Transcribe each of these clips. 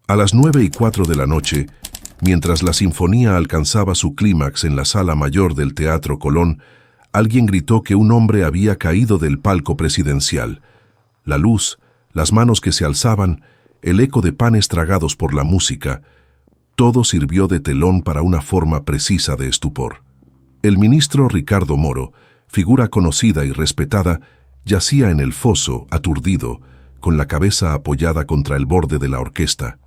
A las 9:04 de la noche, mientras la sinfonía alcanzaba su clímax en la sala mayor del Teatro Colón, alguien gritó que un hombre había caído del palco presidencial. La luz, las manos que se alzaban, el eco de panes tragados por la música, todo sirvió de telón para una forma precisa de estupor. El ministro Ricardo Moro, figura conocida y respetada, yacía en el foso, aturdido, con la cabeza apoyada contra el borde de la orquesta.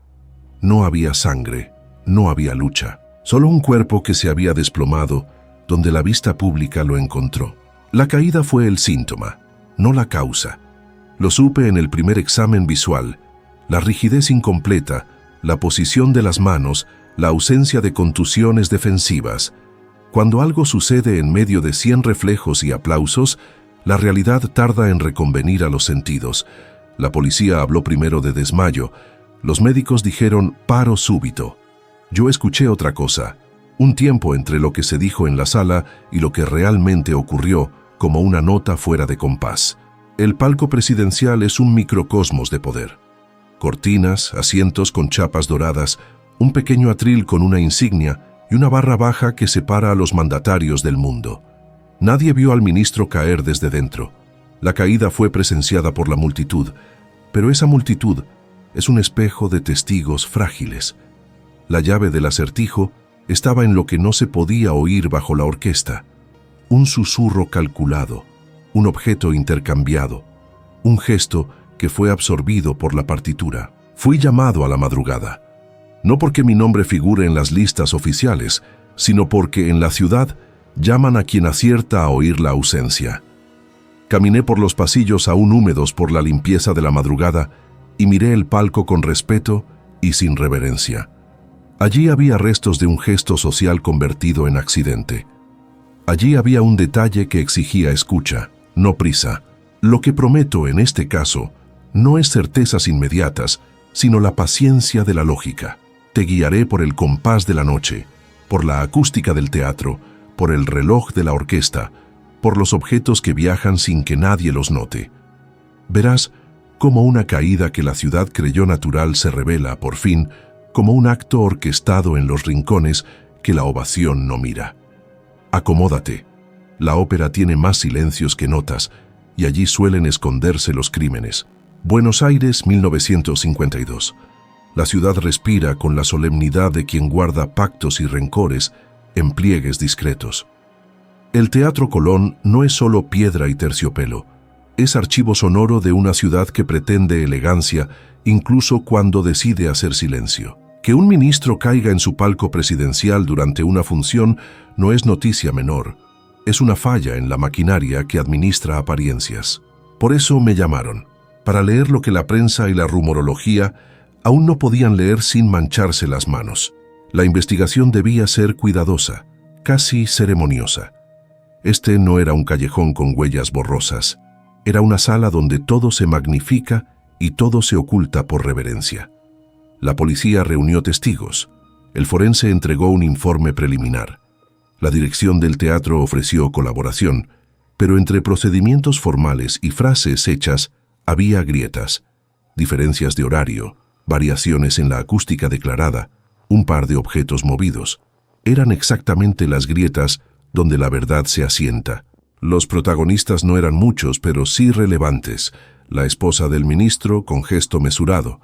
No había sangre, no había lucha, solo un cuerpo que se había desplomado, donde la vista pública lo encontró. La caída fue el síntoma, no la causa. Lo supe en el primer examen visual. La rigidez incompleta, la posición de las manos, la ausencia de contusiones defensivas. Cuando algo sucede en medio de 100 reflejos y aplausos, la realidad tarda en reconvenir a los sentidos. La policía habló primero de desmayo. Los médicos dijeron paro súbito. Yo escuché otra cosa, un tiempo entre lo que se dijo en la sala y lo que realmente ocurrió, como una nota fuera de compás. El palco presidencial es un microcosmos de poder. Cortinas, asientos con chapas doradas, un pequeño atril con una insignia y una barra baja que separa a los mandatarios del mundo. Nadie vio al ministro caer desde dentro. La caída fue presenciada por la multitud, pero esa multitud es un espejo de testigos frágiles. La llave del acertijo estaba en lo que no se podía oír bajo la orquesta. Un susurro calculado, un objeto intercambiado, un gesto que fue absorbido por la partitura. Fui llamado a la madrugada, no porque mi nombre figure en las listas oficiales, sino porque en la ciudad llaman a quien acierta a oír la ausencia. Caminé por los pasillos aún húmedos por la limpieza de la madrugada y miré el palco con respeto y sin reverencia. Allí había restos de un gesto social convertido en accidente. Allí había un detalle que exigía escucha, no prisa. Lo que prometo en este caso no es certezas inmediatas, sino la paciencia de la lógica. Te guiaré por el compás de la noche, por la acústica del teatro, por el reloj de la orquesta, por los objetos que viajan sin que nadie los note. Verás cómo una caída que la ciudad creyó natural se revela, por fin, como un acto orquestado en los rincones que la ovación no mira. Acomódate. La ópera tiene más silencios que notas, y allí suelen esconderse los crímenes. Buenos Aires, 1952. La ciudad respira con la solemnidad de quien guarda pactos y rencores en pliegues discretos. El Teatro Colón no es solo piedra y terciopelo, es archivo sonoro de una ciudad que pretende elegancia incluso cuando decide hacer silencio. Que un ministro caiga en su palco presidencial durante una función no es noticia menor, es una falla en la maquinaria que administra apariencias. Por eso me llamaron, para leer lo que la prensa y la rumorología aún no podían leer sin mancharse las manos. La investigación debía ser cuidadosa, casi ceremoniosa. Este no era un callejón con huellas borrosas, era una sala donde todo se magnifica y todo se oculta por reverencia. La policía reunió testigos, el forense entregó un informe preliminar. La dirección del teatro ofreció colaboración, pero entre procedimientos formales y frases hechas había grietas, diferencias de horario, variaciones en la acústica declarada, un par de objetos movidos. Eran exactamente las grietas donde la verdad se asienta. Los protagonistas no eran muchos, pero sí relevantes. La esposa del ministro, con gesto mesurado,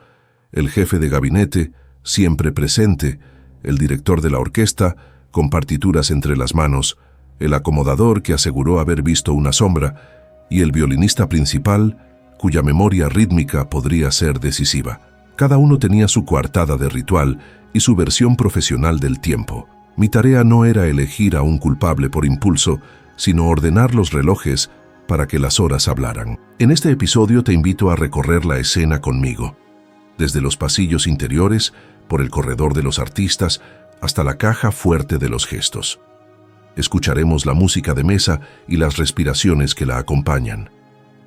el jefe de gabinete, siempre presente, el director de la orquesta, con partituras entre las manos, el acomodador que aseguró haber visto una sombra, y el violinista principal, cuya memoria rítmica podría ser decisiva. Cada uno tenía su coartada de ritual y su versión profesional del tiempo. Mi tarea no era elegir a un culpable por impulso, sino ordenar los relojes para que las horas hablaran. En este episodio te invito a recorrer la escena conmigo, desde los pasillos interiores, por el corredor de los artistas, hasta la caja fuerte de los gestos. Escucharemos la música de mesa y las respiraciones que la acompañan.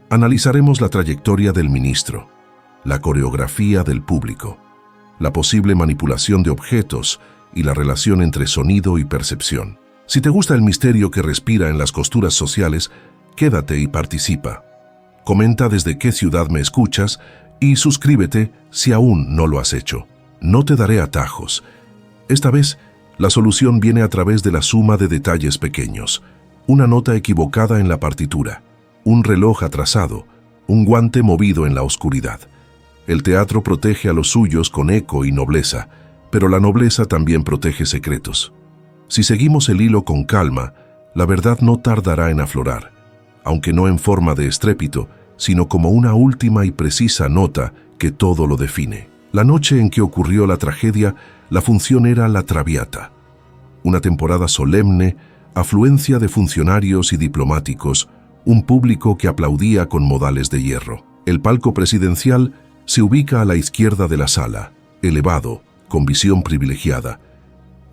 Analizaremos la trayectoria del ministro, la coreografía del público, la posible manipulación de objetos y la relación entre sonido y percepción. Si te gusta el misterio que respira en las costuras sociales, quédate y participa. Comenta desde qué ciudad me escuchas y suscríbete si aún no lo has hecho. No te daré atajos. Esta vez, la solución viene a través de la suma de detalles pequeños. Una nota equivocada en la partitura, un reloj atrasado, un guante movido en la oscuridad. El teatro protege a los suyos con eco y nobleza, pero la nobleza también protege secretos. Si seguimos el hilo con calma, la verdad no tardará en aflorar, aunque no en forma de estrépito, sino como una última y precisa nota que todo lo define. La noche en que ocurrió la tragedia, la función era la Traviata. Una temporada solemne, afluencia de funcionarios y diplomáticos, un público que aplaudía con modales de hierro. El palco presidencial se ubica a la izquierda de la sala, elevado, con visión privilegiada,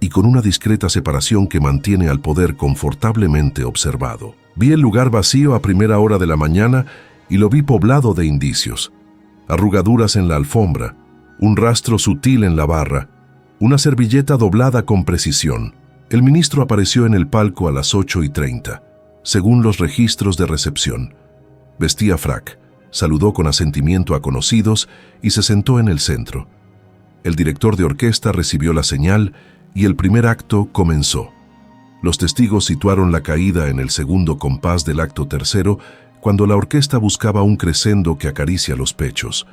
y con una discreta separación que mantiene al poder confortablemente observado. Vi el lugar vacío a primera hora de la mañana y lo vi poblado de indicios. Arrugaduras en la alfombra, un rastro sutil en la barra, una servilleta doblada con precisión. El ministro apareció en el palco a las 8:30, según los registros de recepción. Vestía frac, saludó con asentimiento a conocidos y se sentó en el centro. El director de orquesta recibió la señal y el primer acto comenzó. Los testigos situaron la caída en el segundo compás del acto tercero, cuando la orquesta buscaba un crescendo que acaricia los pechos.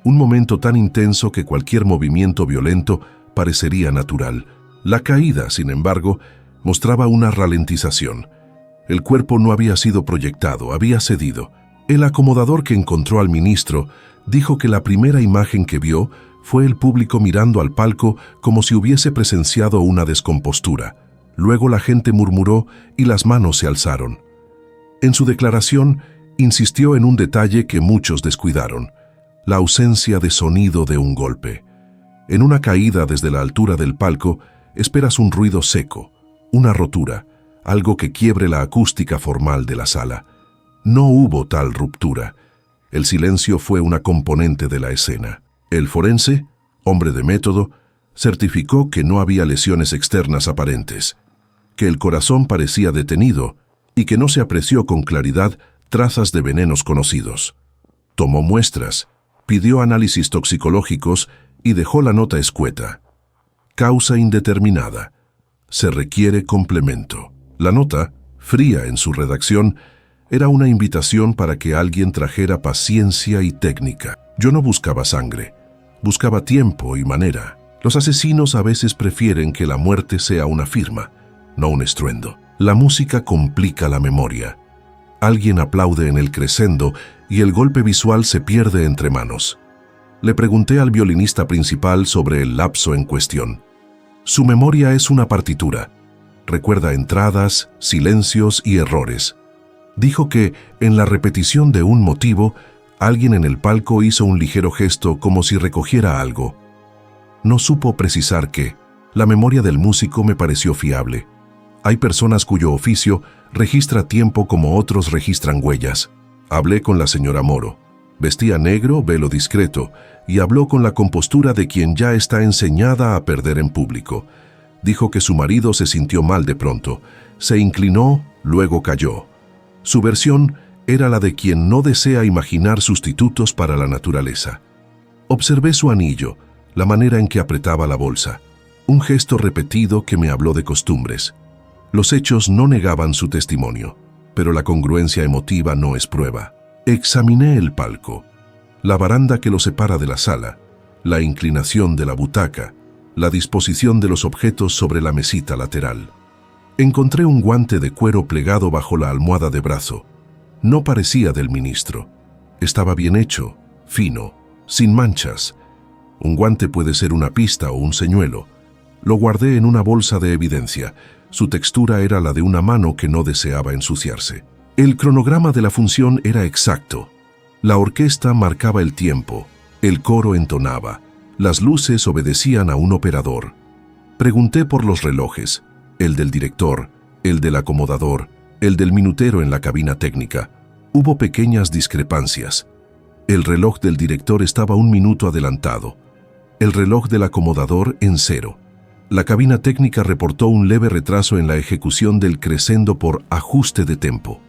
Un momento tan intenso que cualquier movimiento violento parecería natural. La caída, sin embargo, mostraba una ralentización. El cuerpo no había sido proyectado, había cedido. El acomodador que encontró al ministro dijo que la primera imagen que vio fue el público mirando al palco como si hubiese presenciado una descompostura. Luego la gente murmuró y las manos se alzaron. En su declaración, insistió en un detalle que muchos descuidaron: la ausencia de sonido de un golpe. En una caída desde la altura del palco, esperas un ruido seco, una rotura, algo que quiebre la acústica formal de la sala. No hubo tal ruptura. El silencio fue una componente de la escena. El forense, hombre de método, certificó que no había lesiones externas aparentes, que el corazón parecía detenido y que no se apreció con claridad trazas de venenos conocidos. Tomó muestras, pidió análisis toxicológicos y dejó la nota escueta. Causa indeterminada. Se requiere complemento. La nota, fría en su redacción, era una invitación para que alguien trajera paciencia y técnica. Yo no buscaba sangre, buscaba tiempo y manera. Los asesinos a veces prefieren que la muerte sea una firma, no un estruendo. La música complica la memoria. Alguien aplaude en el crescendo y el golpe visual se pierde entre manos. Le pregunté al violinista principal sobre el lapso en cuestión. Su memoria es una partitura. Recuerda entradas, silencios y errores. Dijo que, en la repetición de un motivo, alguien en el palco hizo un ligero gesto como si recogiera algo. No supo precisar qué. La memoria del músico me pareció fiable. Hay personas cuyo oficio registra tiempo como otros registran huellas. Hablé con la señora Moro. Vestía negro, velo discreto, y habló con la compostura de quien ya está enseñada a perder en público. Dijo que su marido se sintió mal de pronto. Se inclinó, luego cayó. Su versión era la de quien no desea imaginar sustitutos para la naturaleza. Observé su anillo, la manera en que apretaba la bolsa, un gesto repetido que me habló de costumbres. Los hechos no negaban su testimonio, pero la congruencia emotiva no es prueba. Examiné el palco, la baranda que lo separa de la sala, la inclinación de la butaca, la disposición de los objetos sobre la mesita lateral. Encontré un guante de cuero plegado bajo la almohada de brazo. No parecía del ministro. Estaba bien hecho, fino, sin manchas. Un guante puede ser una pista o un señuelo. Lo guardé en una bolsa de evidencia. Su textura era la de una mano que no deseaba ensuciarse. El cronograma de la función era exacto. La orquesta marcaba el tiempo, el coro entonaba, las luces obedecían a un operador. Pregunté por los relojes, el del director, el del acomodador, el del minutero en la cabina técnica. Hubo pequeñas discrepancias. El reloj del director estaba 1 minuto adelantado, el reloj del acomodador en 0. La cabina técnica reportó un leve retraso en la ejecución del crescendo por ajuste de tempo.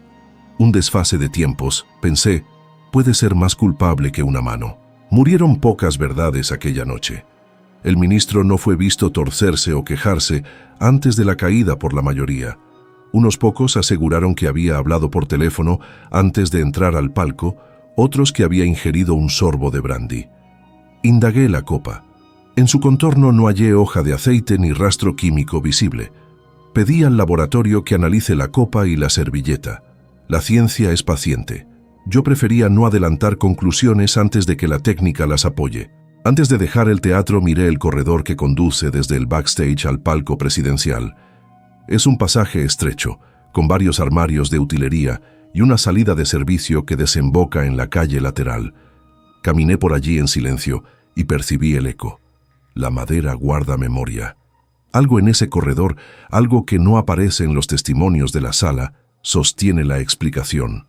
Un desfase de tiempos, pensé, puede ser más culpable que una mano. Murieron pocas verdades aquella noche. El ministro no fue visto torcerse o quejarse antes de la caída por la mayoría. Unos pocos aseguraron que había hablado por teléfono antes de entrar al palco, otros que había ingerido un sorbo de brandy. Indagué la copa. En su contorno no hallé hoja de aceite ni rastro químico visible. Pedí al laboratorio que analice la copa y la servilleta. La ciencia es paciente. Yo prefería no adelantar conclusiones antes de que la técnica las apoye. Antes de dejar el teatro miré el corredor que conduce desde el backstage al palco presidencial. Es un pasaje estrecho, con varios armarios de utilería y una salida de servicio que desemboca en la calle lateral. Caminé por allí en silencio y percibí el eco. La madera guarda memoria. Algo en ese corredor, algo que no aparece en los testimonios de la sala, sostiene la explicación.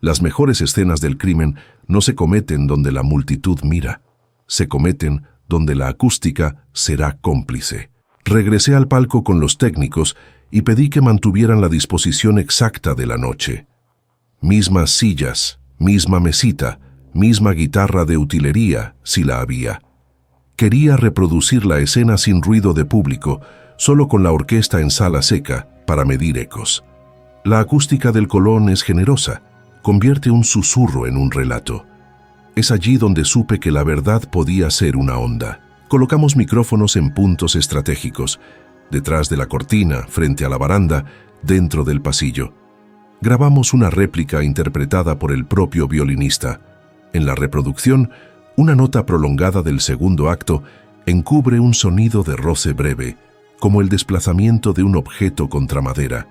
Las mejores escenas del crimen no se cometen donde la multitud mira. Se cometen donde la acústica será cómplice. Regresé al palco con los técnicos y pedí que mantuvieran la disposición exacta de la noche. Mismas sillas, misma mesita, misma guitarra de utilería, si la había. Quería reproducir la escena sin ruido de público, solo con la orquesta en sala seca, para medir ecos. La acústica del Colón es generosa, convierte un susurro en un relato. Es allí donde supe que la verdad podía ser una onda. Colocamos micrófonos en puntos estratégicos, detrás de la cortina, frente a la baranda, dentro del pasillo. Grabamos una réplica interpretada por el propio violinista. En la reproducción, una nota prolongada del segundo acto encubre un sonido de roce breve, como el desplazamiento de un objeto contra madera.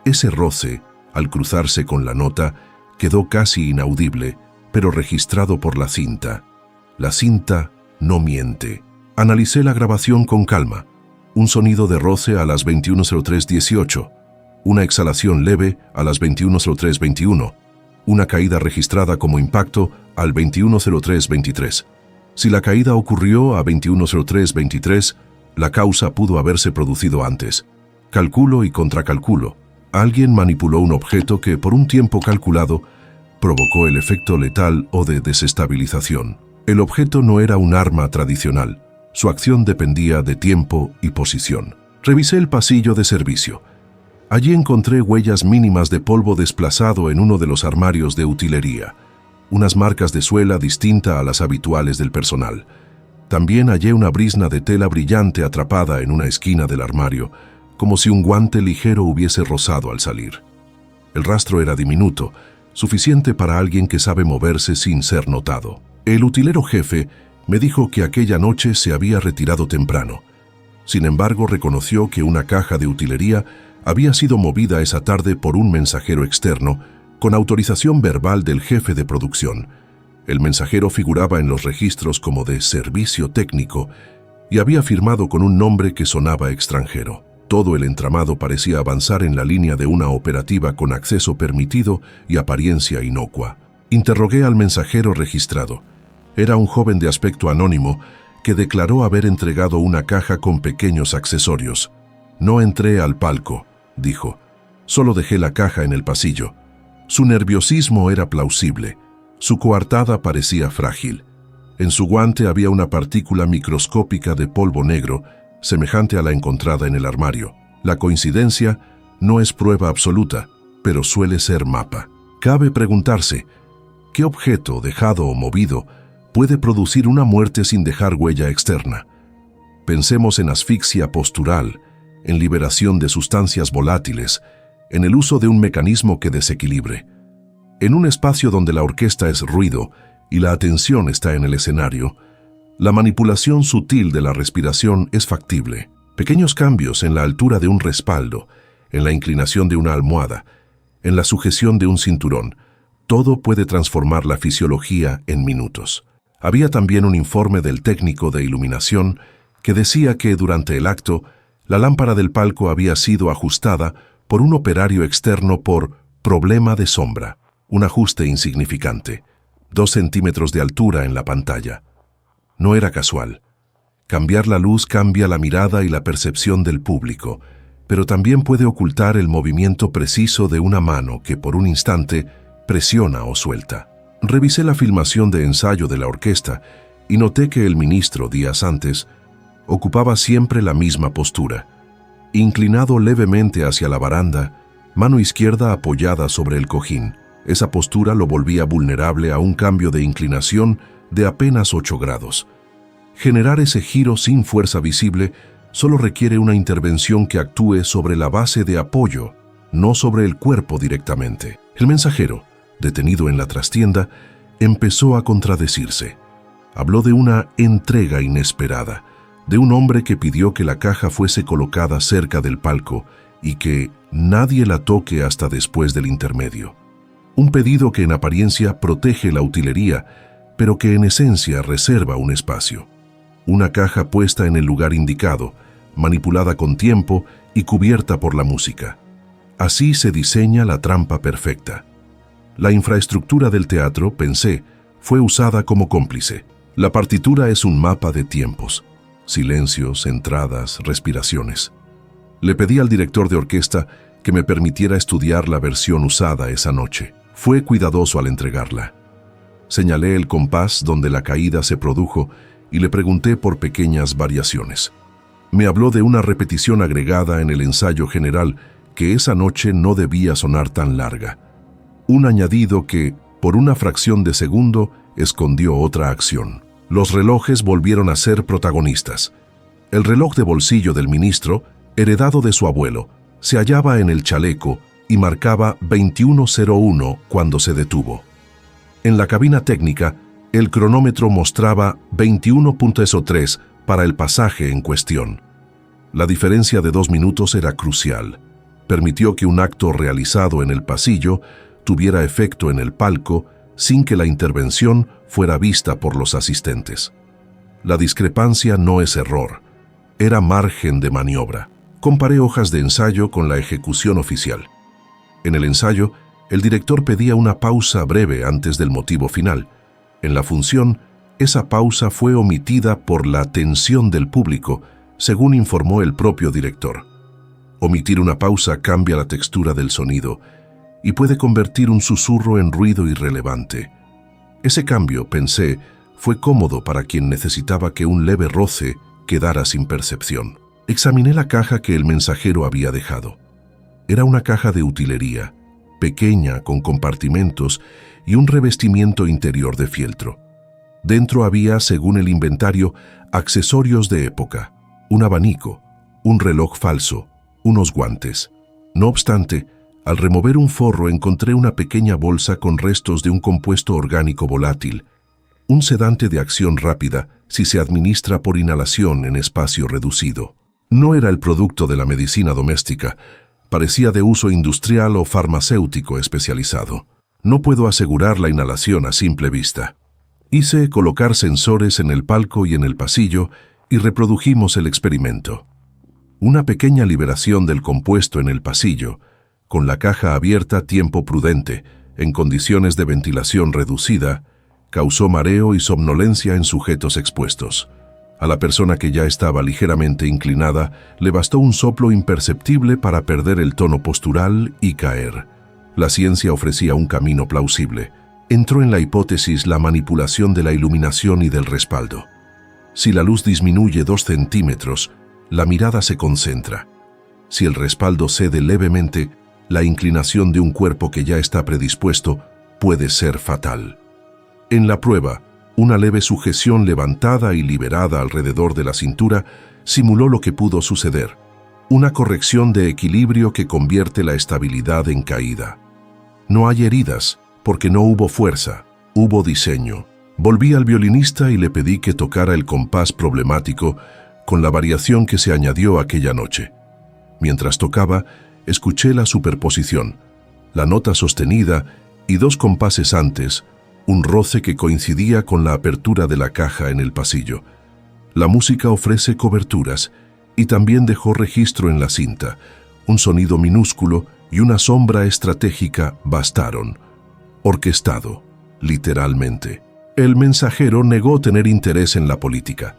Ese roce, al cruzarse con la nota, quedó casi inaudible, pero registrado por la cinta. La cinta no miente. Analicé la grabación con calma. Un sonido de roce a las 21:03:18, una exhalación leve a las 21:03:21, una caída registrada como impacto al 21:03:23. Si la caída ocurrió a 21:03:23, la causa pudo haberse producido antes. Calculo y contracalculo. Alguien manipuló un objeto que, por un tiempo calculado, provocó el efecto letal o de desestabilización. El objeto no era un arma tradicional. Su acción dependía de tiempo y posición. Revisé el pasillo de servicio. Allí encontré huellas mínimas de polvo desplazado en uno de los armarios de utilería, unas marcas de suela distinta a las habituales del personal. También hallé una brizna de tela brillante atrapada en una esquina del armario, como si un guante ligero hubiese rozado al salir. El rastro era diminuto, suficiente para alguien que sabe moverse sin ser notado. El utilero jefe me dijo que aquella noche se había retirado temprano. Sin embargo, reconoció que una caja de utilería había sido movida esa tarde por un mensajero externo, con autorización verbal del jefe de producción. El mensajero figuraba en los registros como de servicio técnico y había firmado con un nombre que sonaba extranjero. Todo el entramado parecía avanzar en la línea de una operativa con acceso permitido y apariencia inocua. Interrogué al mensajero registrado. Era un joven de aspecto anónimo que declaró haber entregado una caja con pequeños accesorios. «No entré al palco», dijo. «Solo dejé la caja en el pasillo». Su nerviosismo era plausible. Su coartada parecía frágil. En su guante había una partícula microscópica de polvo negro, semejante a la encontrada en el armario. La coincidencia no es prueba absoluta, pero suele ser mapa. Cabe preguntarse, ¿qué objeto, dejado o movido, puede producir una muerte sin dejar huella externa? Pensemos en asfixia postural, en liberación de sustancias volátiles, en el uso de un mecanismo que desequilibre. En un espacio donde la orquesta es ruido y la atención está en el escenario, la manipulación sutil de la respiración es factible. Pequeños cambios en la altura de un respaldo, en la inclinación de una almohada, en la sujeción de un cinturón, todo puede transformar la fisiología en minutos. Había también un informe del técnico de iluminación que decía que durante el acto, la lámpara del palco había sido ajustada por un operario externo por problema de sombra, un ajuste insignificante, 2 centímetros de altura en la pantalla. No era casual. Cambiar la luz cambia la mirada y la percepción del público, pero también puede ocultar el movimiento preciso de una mano que por un instante presiona o suelta. Revisé la filmación de ensayo de la orquesta y noté que el ministro, días antes, Ocupaba siempre la misma postura. Inclinado levemente hacia la baranda, mano izquierda apoyada sobre el cojín. Esa postura lo volvía vulnerable a un cambio de inclinación de apenas 8 grados. Generar ese giro sin fuerza visible solo requiere una intervención que actúe sobre la base de apoyo, no sobre el cuerpo directamente. El mensajero, detenido en la trastienda, empezó a contradecirse. Habló de una entrega inesperada, de un hombre que pidió que la caja fuese colocada cerca del palco y que nadie la toque hasta después del intermedio. Un pedido que en apariencia protege la utilería, pero que en esencia reserva un espacio. Una caja puesta en el lugar indicado, manipulada con tiempo y cubierta por la música. Así se diseña la trampa perfecta. La infraestructura del teatro, pensé, fue usada como cómplice. La partitura es un mapa de tiempos, silencios, entradas, respiraciones. Le pedí al director de orquesta que me permitiera estudiar la versión usada esa noche. Fue cuidadoso al entregarla. Señalé el compás donde la caída se produjo y le pregunté por pequeñas variaciones. Me habló de una repetición agregada en el ensayo general que esa noche no debía sonar tan larga. Un añadido que, por una fracción de segundo, escondió otra acción. Los relojes volvieron a ser protagonistas. El reloj de bolsillo del ministro, heredado de su abuelo, se hallaba en el chaleco y marcaba 21:01 cuando se detuvo. En la cabina técnica, el cronómetro mostraba 21:03 para el pasaje en cuestión. La diferencia de 2 minutos era crucial. Permitió que un acto realizado en el pasillo tuviera efecto en el palco sin que la intervención fuera vista por los asistentes. La discrepancia no es error, era margen de maniobra. Comparé hojas de ensayo con la ejecución oficial. En el ensayo, el director pedía una pausa breve antes del motivo final. En la función, esa pausa fue omitida por la tensión del público, según informó el propio director. Omitir una pausa cambia la textura del sonido y puede convertir un susurro en ruido irrelevante. Ese cambio, pensé, fue cómodo para quien necesitaba que un leve roce quedara sin percepción. Examiné la caja que el mensajero había dejado. Era una caja de utilería, pequeña, con compartimentos y un revestimiento interior de fieltro. Dentro había, según el inventario, accesorios de época, un abanico, un reloj falso, unos guantes. No obstante, al remover un forro encontré una pequeña bolsa con restos de un compuesto orgánico volátil, un sedante de acción rápida si se administra por inhalación en espacio reducido. No era el producto de la medicina doméstica, parecía de uso industrial o farmacéutico especializado. No puedo asegurar la inhalación a simple vista. Hice colocar sensores en el palco y en el pasillo y reprodujimos el experimento. Una pequeña liberación del compuesto en el pasillo, con la caja abierta a tiempo prudente, en condiciones de ventilación reducida, causó mareo y somnolencia en sujetos expuestos. A la persona que ya estaba ligeramente inclinada le bastó un soplo imperceptible para perder el tono postural y caer. La ciencia ofrecía un camino plausible. Entró en la hipótesis la manipulación de la iluminación y del respaldo. Si la luz disminuye 2 centímetros, la mirada se concentra. Si el respaldo cede levemente, la inclinación de un cuerpo que ya está predispuesto puede ser fatal. En la prueba, una leve sujeción levantada y liberada alrededor de la cintura simuló lo que pudo suceder, una corrección de equilibrio que convierte la estabilidad en caída. No hay heridas, porque no hubo fuerza, hubo diseño. Volví al violinista y le pedí que tocara el compás problemático con la variación que se añadió aquella noche. Mientras tocaba, escuché la superposición, la nota sostenida y 2 compases antes, un roce que coincidía con la apertura de la caja en el pasillo. La música ofrece coberturas y también dejó registro en la cinta. Un sonido minúsculo y una sombra estratégica bastaron. Orquestado, literalmente. El mensajero negó tener interés en la política.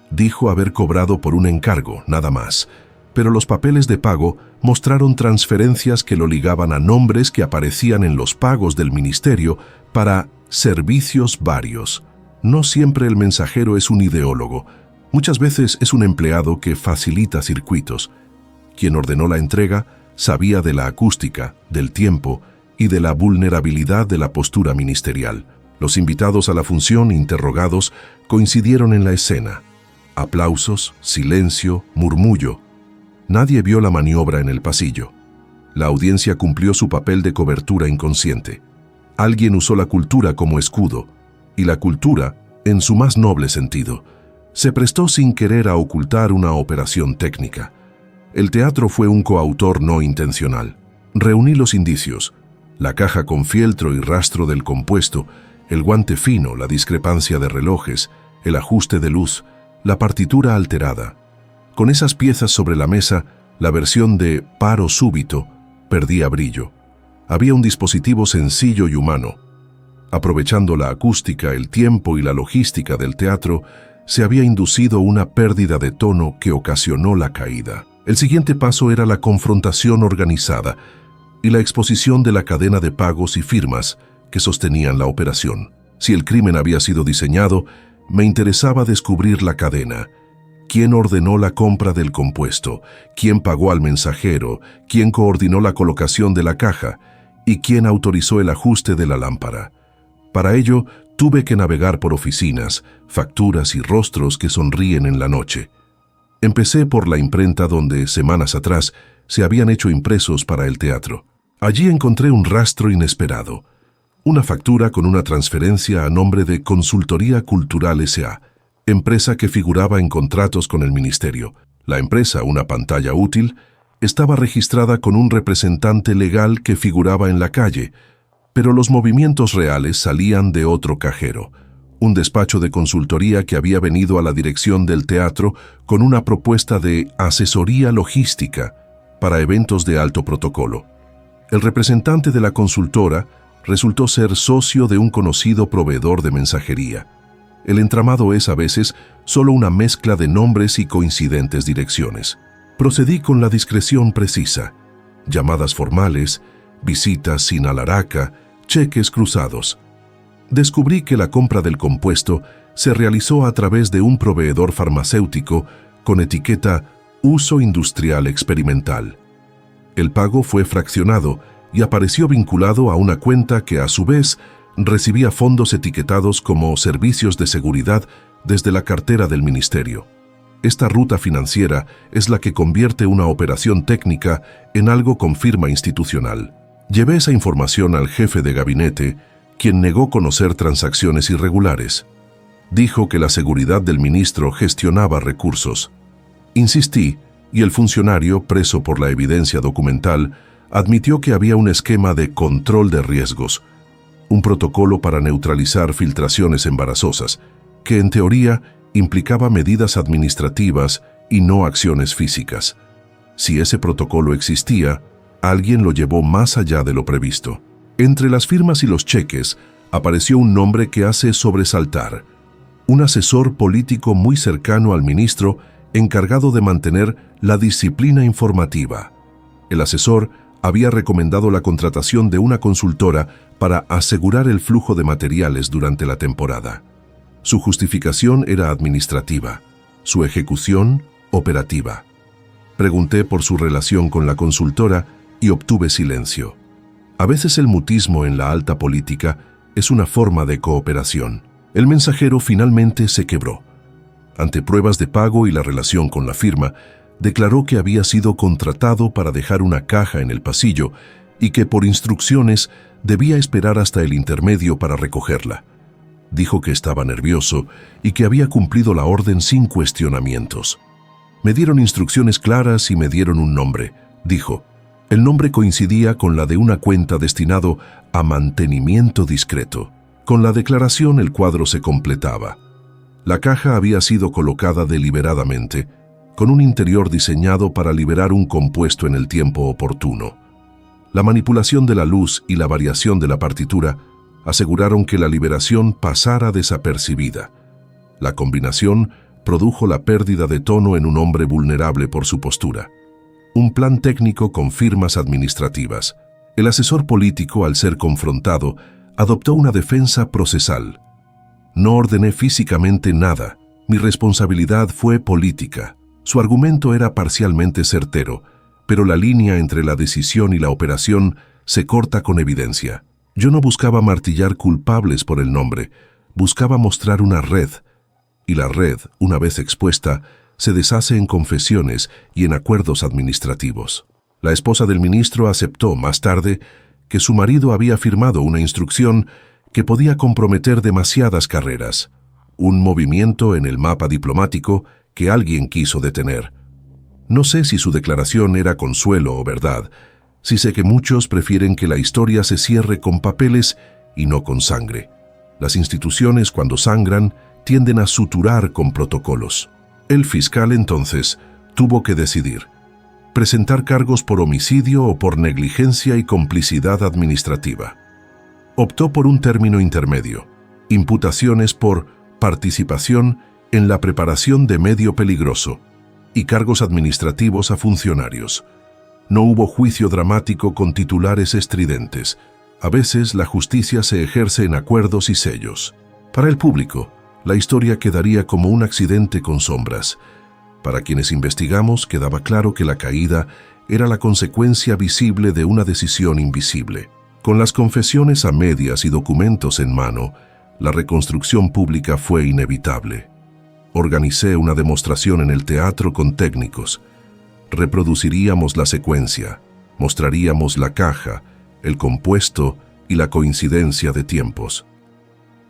Dijo haber cobrado por un encargo, nada más, pero los papeles de pago mostraron transferencias que lo ligaban a nombres que aparecían en los pagos del ministerio para servicios varios. No siempre el mensajero es un ideólogo. Muchas veces es un empleado que facilita circuitos. Quien ordenó la entrega sabía de la acústica, del tiempo y de la vulnerabilidad de la postura ministerial. Los invitados a la función, interrogados, coincidieron en la escena. Aplausos, silencio, murmullo. Nadie vio la maniobra en el pasillo. La audiencia cumplió su papel de cobertura inconsciente. Alguien usó la cultura como escudo, y la cultura, en su más noble sentido, se prestó sin querer a ocultar una operación técnica. El teatro fue un coautor no intencional. Reuní los indicios: la caja con fieltro y rastro del compuesto, el guante fino, la discrepancia de relojes, el ajuste de luz, la partitura alterada. Con esas piezas sobre la mesa, la versión de paro súbito perdía brillo. Había un dispositivo sencillo y humano. Aprovechando la acústica, el tiempo y la logística del teatro, se había inducido una pérdida de tono que ocasionó la caída. El siguiente paso era la confrontación organizada y la exposición de la cadena de pagos y firmas que sostenían la operación. Si el crimen había sido diseñado, me interesaba descubrir la cadena. ¿Quién ordenó la compra del compuesto? ¿Quién pagó al mensajero? ¿Quién coordinó la colocación de la caja? ¿Y quién autorizó el ajuste de la lámpara? Para ello, tuve que navegar por oficinas, facturas y rostros que sonríen en la noche. Empecé por la imprenta donde, semanas atrás, se habían hecho impresos para el teatro. Allí encontré un rastro inesperado. Una factura con una transferencia a nombre de Consultoría Cultural S.A., empresa que figuraba en contratos con el ministerio. La empresa, una pantalla útil, estaba registrada con un representante legal que figuraba en la calle, pero los movimientos reales salían de otro cajero, un despacho de consultoría que había venido a la dirección del teatro con una propuesta de asesoría logística para eventos de alto protocolo. El representante de la consultora resultó ser socio de un conocido proveedor de mensajería. El entramado es a veces solo una mezcla de nombres y coincidentes direcciones. Procedí con la discreción precisa: llamadas formales, visitas sin alaraca, cheques cruzados. Descubrí que la compra del compuesto se realizó a través de un proveedor farmacéutico con etiqueta Uso Industrial Experimental. El pago fue fraccionado y apareció vinculado a una cuenta que, a su vez, recibía fondos etiquetados como servicios de seguridad desde la cartera del ministerio. Esta ruta financiera es la que convierte una operación técnica en algo con firma institucional. Llevé esa información al jefe de gabinete, quien negó conocer transacciones irregulares. Dijo que la seguridad del ministro gestionaba recursos. Insistí, y el funcionario, preso por la evidencia documental, admitió que había un esquema de control de riesgos, un protocolo para neutralizar filtraciones embarazosas, que en teoría implicaba medidas administrativas y no acciones físicas. Si ese protocolo existía, alguien lo llevó más allá de lo previsto. Entre las firmas y los cheques apareció un nombre que hace sobresaltar: un asesor político muy cercano al ministro encargado de mantener la disciplina informativa. El asesor había recomendado la contratación de una consultora para asegurar el flujo de materiales durante la temporada. Su justificación era administrativa, su ejecución operativa. Pregunté por su relación con la consultora y obtuve silencio. A veces el mutismo en la alta política es una forma de cooperación. El mensajero finalmente se quebró. Ante pruebas de pago y la relación con la firma, declaró que había sido contratado para dejar una caja en el pasillo y que por instrucciones debía esperar hasta el intermedio para recogerla. Dijo que estaba nervioso y que había cumplido la orden sin cuestionamientos. Me dieron instrucciones claras y me dieron un nombre, dijo. El nombre coincidía con la de una cuenta destinado a mantenimiento discreto. Con la declaración el cuadro se completaba. La caja había sido colocada deliberadamente, con un interior diseñado para liberar un compuesto en el tiempo oportuno. La manipulación de la luz y la variación de la partitura aseguraron que la liberación pasara desapercibida. La combinación produjo la pérdida de tono en un hombre vulnerable por su postura. Un plan técnico con firmas administrativas. El asesor político, al ser confrontado, adoptó una defensa procesal. No ordené físicamente nada, Mi responsabilidad fue política. Su argumento era parcialmente certero, pero la línea entre la decisión y la operación se corta con evidencia. Yo no buscaba martillar culpables por el nombre, buscaba mostrar una red, y la red, una vez expuesta, se deshace en confesiones y en acuerdos administrativos. La esposa del ministro aceptó más tarde que su marido había firmado una instrucción que podía comprometer demasiadas carreras, un movimiento en el mapa diplomático que alguien quiso detener. No sé si su declaración era consuelo o verdad, sí sé que muchos prefieren que la historia se cierre con papeles y no con sangre. Las instituciones, cuando sangran, tienden a suturar con protocolos. El fiscal entonces tuvo que decidir: presentar cargos por homicidio o por negligencia y complicidad administrativa. Optó por un término intermedio: imputaciones por participación en la preparación de medio peligroso y cargos administrativos a funcionarios. No hubo juicio dramático con titulares estridentes. A veces la justicia se ejerce en acuerdos y sellos. Para el público, la historia quedaría como un accidente con sombras. Para quienes investigamos, quedaba claro que la caída era la consecuencia visible de una decisión invisible. Con las confesiones a medias y documentos en mano, la reconstrucción pública fue inevitable. Organicé una demostración en el teatro con técnicos. Reproduciríamos la secuencia, mostraríamos la caja, el compuesto y la coincidencia de tiempos.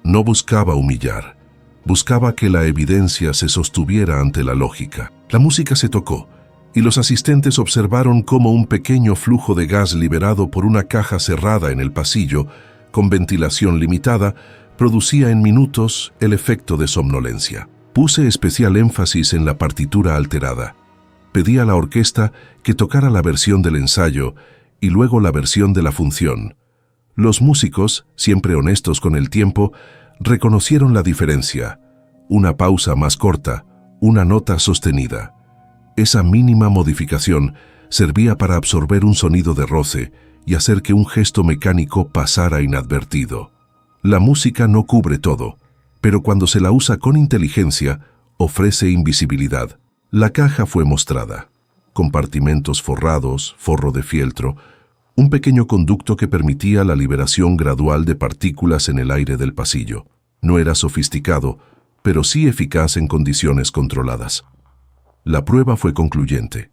No buscaba humillar, buscaba que la evidencia se sostuviera ante la lógica. La música se tocó, y los asistentes observaron cómo un pequeño flujo de gas liberado por una caja cerrada en el pasillo, con ventilación limitada, producía en minutos el efecto de somnolencia. Puse especial énfasis en la partitura alterada. Pedí a la orquesta que tocara la versión del ensayo y luego la versión de la función. Los músicos, siempre honestos con el tiempo, reconocieron la diferencia: una pausa más corta, una nota sostenida. Esa mínima modificación servía para absorber un sonido de roce y hacer que un gesto mecánico pasara inadvertido. La música no cubre todo, pero cuando se la usa con inteligencia, ofrece invisibilidad. La caja fue mostrada: compartimentos forrados, forro de fieltro, un pequeño conducto que permitía la liberación gradual de partículas en el aire del pasillo. No era sofisticado, pero sí eficaz en condiciones controladas. La prueba fue concluyente.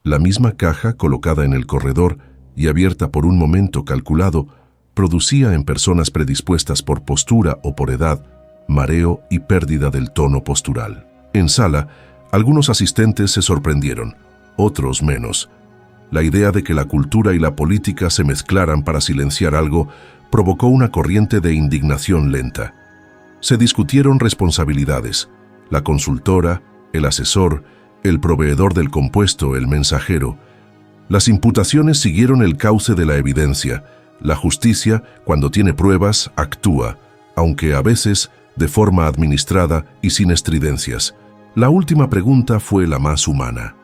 La misma caja, colocada en el corredor y abierta por un momento calculado, producía en personas predispuestas por postura o por edad mareo y pérdida del tono postural. En sala, algunos asistentes se sorprendieron, otros menos. La idea de que la cultura y la política se mezclaran para silenciar algo provocó una corriente de indignación lenta. Se discutieron responsabilidades: la consultora, el asesor, el proveedor del compuesto, el mensajero. Las imputaciones siguieron el cauce de la evidencia. La justicia, cuando tiene pruebas, actúa, aunque a veces de forma administrada y sin estridencias. La última pregunta fue la más humana: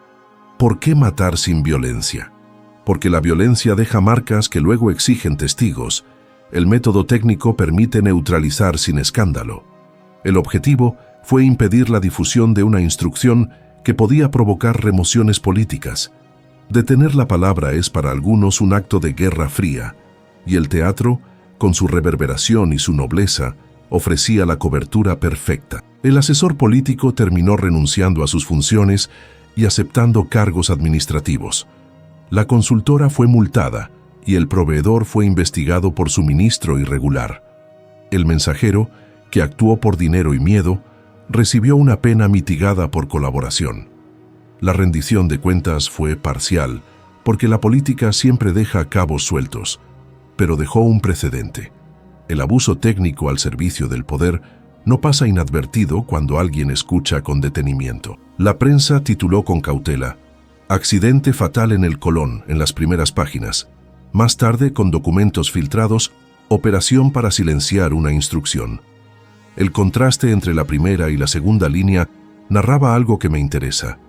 ¿por qué matar sin violencia? Porque la violencia deja marcas que luego exigen testigos. El método técnico permite neutralizar sin escándalo. El objetivo fue impedir la difusión de una instrucción que podía provocar remociones políticas. Detener la palabra es para algunos un acto de guerra fría, y el teatro, con su reverberación y su nobleza, ofrecía la cobertura perfecta. El asesor político terminó renunciando a sus funciones y aceptando cargos administrativos. La consultora fue multada y el proveedor fue investigado por suministro irregular. El mensajero, que actuó por dinero y miedo, recibió una pena mitigada por colaboración. La rendición de cuentas fue parcial, porque la política siempre deja cabos sueltos, pero dejó un precedente. El abuso técnico al servicio del poder no pasa inadvertido cuando alguien escucha con detenimiento. La prensa tituló con cautela: "Accidente fatal en el Colón", en las primeras páginas. Más tarde, con documentos filtrados, "Operación para silenciar una instrucción". El contraste entre la primera y la segunda línea narraba algo que me interesa: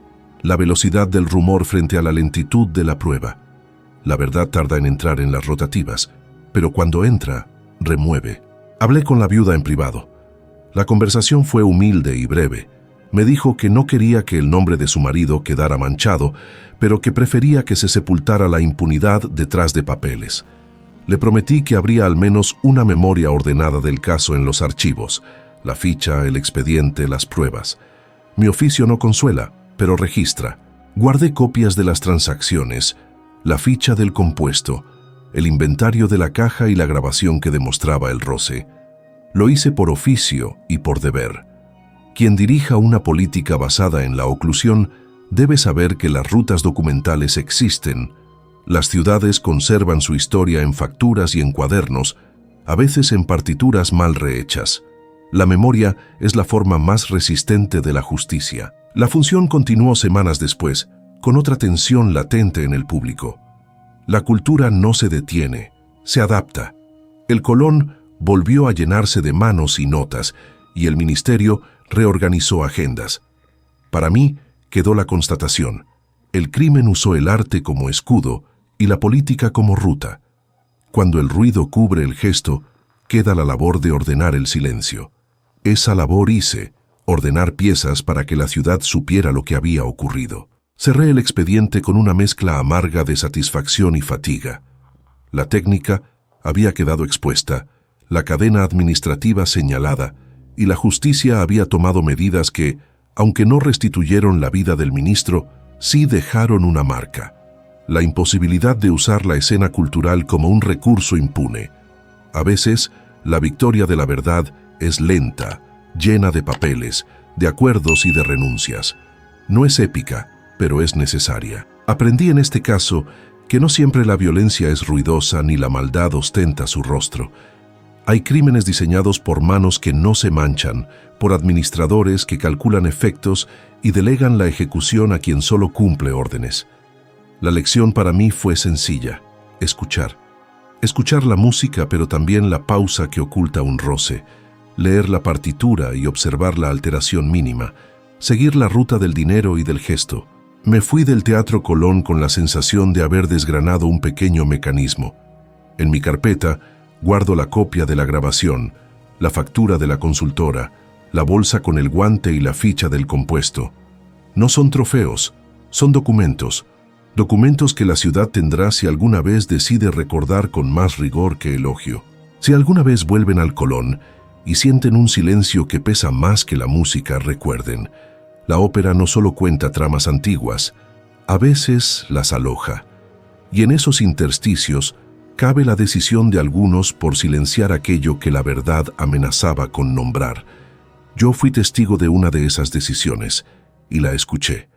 la velocidad del rumor frente a la lentitud de la prueba. La verdad tarda en entrar en las rotativas, pero cuando entra, remueve. Hablé con la viuda en privado. La conversación fue humilde y breve. Me dijo que no quería que el nombre de su marido quedara manchado, pero que prefería que se sepultara la impunidad detrás de papeles. Le prometí que habría al menos una memoria ordenada del caso en los archivos, la ficha, el expediente, las pruebas. Mi oficio no consuela, pero registra. Guardé copias de las transacciones, la ficha del compuesto, el inventario de la caja y la grabación que demostraba el roce. Lo hice por oficio y por deber. Quien dirija una política basada en la oclusión debe saber que las rutas documentales existen. Las ciudades conservan su historia en facturas y en cuadernos, a veces en partituras mal rehechas. La memoria es la forma más resistente de la justicia. La función continuó semanas después, con otra tensión latente en el público. La cultura no se detiene, se adapta. El Colón volvió a llenarse de manos y notas, y el ministerio reorganizó agendas. Para mí quedó la constatación: el crimen usó el arte como escudo y la política como ruta. Cuando el ruido cubre el gesto, queda la labor de ordenar el silencio. Esa labor hice, ordenar piezas para que la ciudad supiera lo que había ocurrido. Cerré el expediente con una mezcla amarga de satisfacción y fatiga. La técnica había quedado expuesta, la cadena administrativa señalada, y la justicia había tomado medidas que, aunque no restituyeron la vida del ministro, sí dejaron una marca. La imposibilidad de usar la escena cultural como un recurso impune. A veces, la victoria de la verdad es lenta, llena de papeles, de acuerdos y de renuncias. No es épica, pero es necesaria. Aprendí en este caso que no siempre la violencia es ruidosa ni la maldad ostenta su rostro. Hay crímenes diseñados por manos que no se manchan, por administradores que calculan efectos y delegan la ejecución a quien solo cumple órdenes. La lección para mí fue sencilla: escuchar. Escuchar la música, pero también la pausa que oculta un roce. Leer la partitura y observar la alteración mínima. Seguir la ruta del dinero y del gesto. Me fui del Teatro Colón con la sensación de haber desgranado un pequeño mecanismo. En mi carpeta guardo la copia de la grabación, la factura de la consultora, la bolsa con el guante y la ficha del compuesto. No son trofeos, son documentos. Documentos que la ciudad tendrá si alguna vez decide recordar con más rigor que elogio. Si alguna vez vuelven al Colón y sienten un silencio que pesa más que la música, recuerden: la ópera no solo cuenta tramas antiguas, a veces las aloja. Y en esos intersticios cabe la decisión de algunos por silenciar aquello que la verdad amenazaba con nombrar. Yo fui testigo de una de esas decisiones y la escuché.